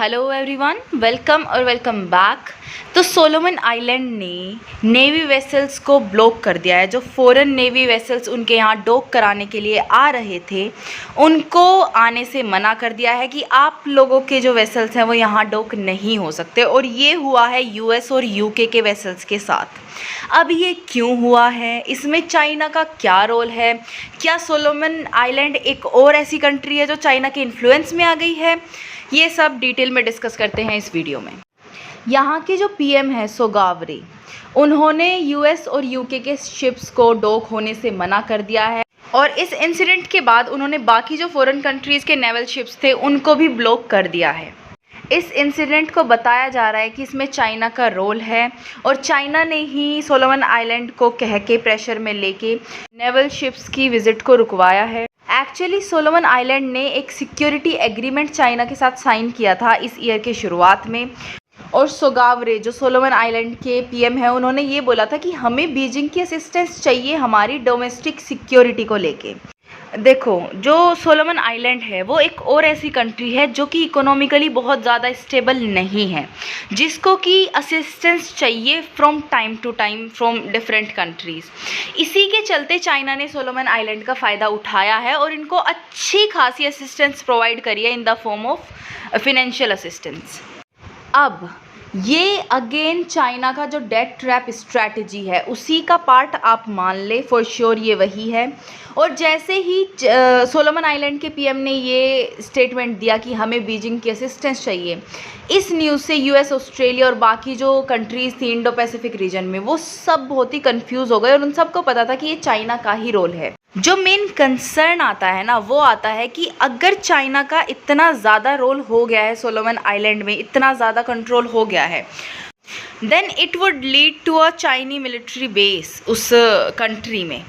Hello everyone, welcome back. तो Solomon island ने navy vessels को ब्लॉक कर दिया है। जो फॉरेन नेवी वेसल्स उनके यहाँ डॉक कराने के लिए आ रहे थे उनको आने से मना कर दिया है कि आप लोगों के जो वेसल्स हैं वो यहाँ डॉक नहीं हो सकते। और ये हुआ है यूएस और यूके के वेसल्स के साथ। अब ये क्यों हुआ है, इसमें चाइना का क्या रोल है, क्या सोलोमन आइलैंड एक और ऐसी कंट्री है जो चाइना के इन्फ्लुएंस में आ गई है, ये सब डिटेल में डिस्कस करते हैं इस वीडियो में। यहाँ के जो पीएम है सोगावरे, उन्होंने यूएस और यूके के शिप्स को डॉक होने से मना कर दिया है। और इस इंसिडेंट के बाद उन्होंने बाकी जो फॉरेन कंट्रीज़ के नेवल शिप्स थे उनको भी ब्लॉक कर दिया है। इस इंसिडेंट को बताया जा रहा है कि इसमें चाइना का रोल है और चाइना ने ही सोलोमन आइलैंड को कह के प्रेशर में लेके नेवल शिप्स की विज़िट को रुकवाया है। एक्चुअली सोलोमन आइलैंड ने एक सिक्योरिटी एग्रीमेंट चाइना के साथ साइन किया था इस ईयर के शुरुआत में। और सोगावरे जो सोलोमन आइलैंड के पीएम है, उन्होंने ये बोला था कि हमें बीजिंग की असिस्टेंस चाहिए हमारी डोमेस्टिक सिक्योरिटी को लेके। देखो, जो सोलोमन आइलैंड है वो एक और ऐसी कंट्री है जो कि इकोनॉमिकली बहुत ज़्यादा स्टेबल नहीं है, जिसको कि असिस्टेंस चाहिए from time to time from different countries. इसी के चलते चाइना ने सोलोमन आइलैंड का फ़ायदा उठाया है और इनको अच्छी खासी असिस्टेंस प्रोवाइड करी है in the form of financial assistance. अब ये अगेन चाइना का जो डेट ट्रैप स्ट्रैटेजी है उसी का पार्ट आप मान ले, फॉर श्योर ये वही है। और जैसे ही सोलोमन आइलैंड के पीएम ने ये स्टेटमेंट दिया कि हमें बीजिंग की असिस्टेंस चाहिए, इस न्यूज़ से यूएस, ऑस्ट्रेलिया और बाकी जो कंट्रीज़ थी इंडो पैसिफिक रीजन में, वो सब बहुत ही कंफ्यूज हो गए और उन सबको पता था कि ये चाइना का ही रोल है। जो मेन कंसर्न आता है ना, वो आता है कि अगर चाइना का इतना ज़्यादा रोल हो गया है सोलोमन आइलैंड में, इतना ज़्यादा कंट्रोल हो गया है, then it would lead to a Chinese military base उस कंट्री में,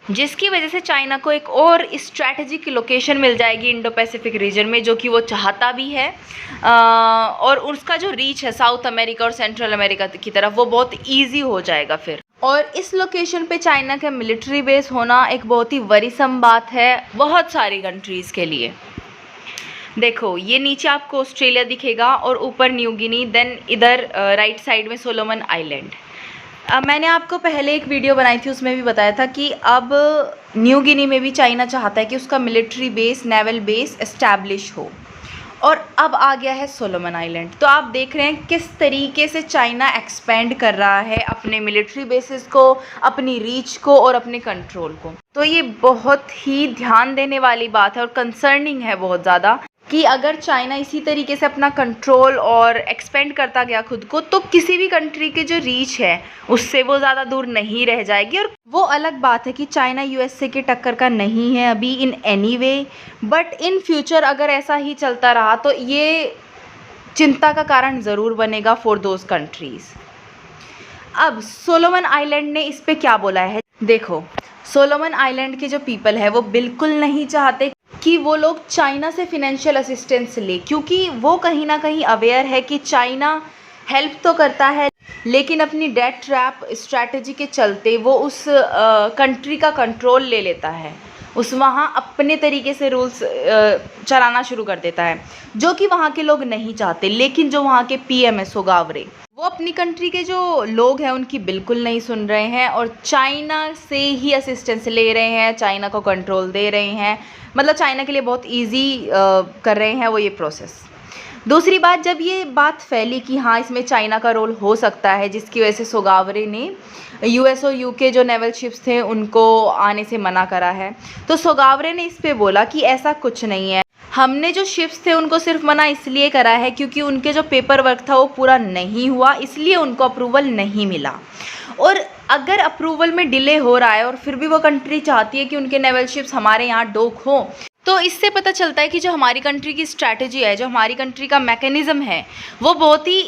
जिसकी वजह से चाइना को एक और स्ट्रैटेजिक लोकेशन मिल जाएगी इंडो पैसिफिक रीजन में, जो कि वो चाहता भी है। और उसका जो रीच है साउथ अमेरिका और सेंट्रल अमेरिका की तरफ, वो बहुत ईजी हो जाएगा फिर। और इस लोकेशन पे चाइना का मिलिट्री बेस होना एक बहुत ही वरीसम बात है बहुत सारी कंट्रीज़ के लिए। देखो, ये नीचे आपको ऑस्ट्रेलिया दिखेगा और ऊपर न्यू गिनी, देन इधर राइट साइड में सोलोमन आइलैंड। मैंने आपको पहले एक वीडियो बनाई थी, उसमें भी बताया था कि अब न्यू गिनी में भी चाइना चाहता है कि उसका military base, naval base establish हो। और अब आ गया है सोलोमन आइलैंड। तो आप देख रहे हैं किस तरीके से चाइना एक्सपेंड कर रहा है अपने मिलिट्री बेसिस को, अपनी रीच को और अपने कंट्रोल को। तो ये बहुत ही ध्यान देने वाली बात है और कंसर्निंग है बहुत ज़्यादा कि अगर चाइना इसी तरीके से अपना कंट्रोल और एक्सपेंड करता गया खुद को, तो किसी भी कंट्री की जो रीच है उससे वो ज़्यादा दूर नहीं रह जाएगी। और वो अलग बात है कि चाइना यूएसए की टक्कर का नहीं है अभी in any way, but in future अगर ऐसा ही चलता रहा तो ये चिंता का कारण ज़रूर बनेगा फॉर दोज कंट्रीज़। अब सोलोमन आइलैंड ने इस पर क्या बोला है, देखो, सोलोमन आइलैंड के जो पीपल है वो बिल्कुल नहीं चाहते कि वो लोग चाइना से फिनेंशियल असिस्टेंस ले, क्योंकि वो कहीं ना कहीं अवेयर है कि चाइना हेल्प तो करता है लेकिन अपनी डेट ट्रैप स्ट्रैटेजी के चलते वो उस कंट्री का कंट्रोल ले लेता है, उस वहाँ अपने तरीके से रूल्स चलाना शुरू कर देता है, जो कि वहाँ के लोग नहीं चाहते। लेकिन जो वहाँ के पीएम है सोगावरे, वो अपनी कंट्री के जो लोग हैं उनकी बिल्कुल नहीं सुन रहे हैं और चाइना से ही असिस्टेंस ले रहे हैं, चाइना को कंट्रोल दे रहे हैं, मतलब चाइना के लिए बहुत इजी कर रहे हैं वो ये प्रोसेस। दूसरी बात, जब ये बात फैली कि हाँ इसमें चाइना का रोल हो सकता है, जिसकी वजह से सोगावरे ने यूएस और यूके जो नेवल शिप्स थे उनको आने से मना करा है, तो सोगावरे ने इस पे बोला कि ऐसा कुछ नहीं है, हमने जो शिप्स थे उनको सिर्फ मना इसलिए करा है क्योंकि उनके जो पेपर वर्क था वो पूरा नहीं हुआ, इसलिए उनको अप्रूवल नहीं मिला। और अगर अप्रूवल में डिले हो रहा है और फिर भी वो कंट्री चाहती है कि उनके नेवल शिप्स हमारे यहाँ डॉक हो, तो इससे पता चलता है कि जो हमारी कंट्री की स्ट्रैटेजी है, जो हमारी कंट्री का मैकेनिज़्म है, वो बहुत ही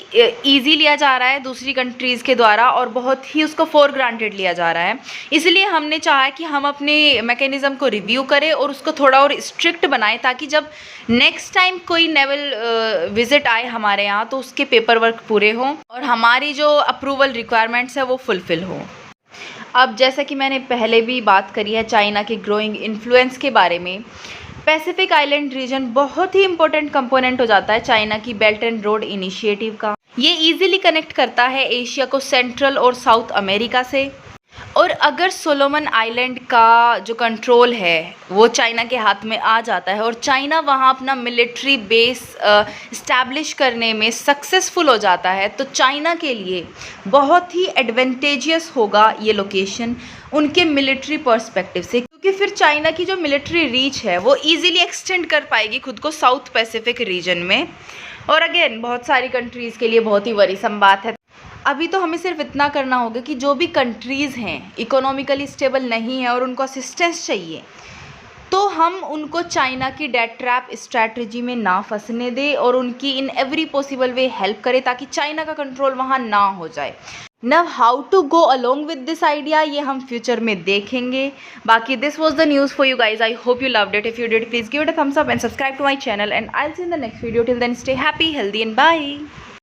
इजी लिया जा रहा है दूसरी कंट्रीज़ के द्वारा और बहुत ही उसको फॉर ग्रांटेड लिया जा रहा है। इसलिए हमने चाहा कि हम अपने मैकेनिज़्म को रिव्यू करें और उसको थोड़ा और स्ट्रिक्ट बनाएं, ताकि जब नेक्स्ट टाइम कोई नेवल विज़िट आए हमारे यहाँ तो उसके पेपर वर्क पूरे हों और हमारी जो अप्रूवल रिक्वायरमेंट्स है वो फुलफ़िल हों। अब जैसा कि मैंने पहले भी बात करी है चाइना के ग्रोइंग इन्फ्लुएंस के बारे में, पैसिफिक आइलैंड रीजन बहुत ही इंपॉर्टेंट कंपोनेंट हो जाता है चाइना की बेल्ट एंड रोड इनिशिएटिव का। ये इजीली कनेक्ट करता है एशिया को सेंट्रल और साउथ अमेरिका से। और अगर सोलोमन आइलैंड का जो कंट्रोल है वो चाइना के हाथ में आ जाता है और चाइना वहाँ अपना मिलिट्री बेस इस्टेब्लिश करने में सक्सेसफुल हो जाता है, तो चाइना के लिए बहुत ही एडवांटेजियस होगा ये लोकेशन उनके मिलिट्री पर्सपेक्टिव से, क्योंकि फिर चाइना की जो मिलिट्री रीच है वो इजीली एक्सटेंड कर पाएगी खुद को साउथ पैसिफिक रीजन में। और अगेन बहुत सारी कंट्रीज़ के लिए बहुत ही वरीसम बात है। अभी तो हमें सिर्फ इतना करना होगा कि जो भी कंट्रीज़ हैं इकोनॉमिकली स्टेबल नहीं है और उनको असिस्टेंस चाहिए, तो हम उनको चाइना की डेट ट्रैप स्ट्रैटेजी में ना फंसने दें और उनकी in every possible way help करें ताकि चाइना का कंट्रोल वहाँ ना हो जाए। Now how to go along with this idea ये हम फ्यूचर में देखेंगे। बाकी this was the news for you guys. I hope you loved it. If you did please give it a thumbs up and subscribe to my channel and I will see in the next video. Till then stay happy, healthy and bye.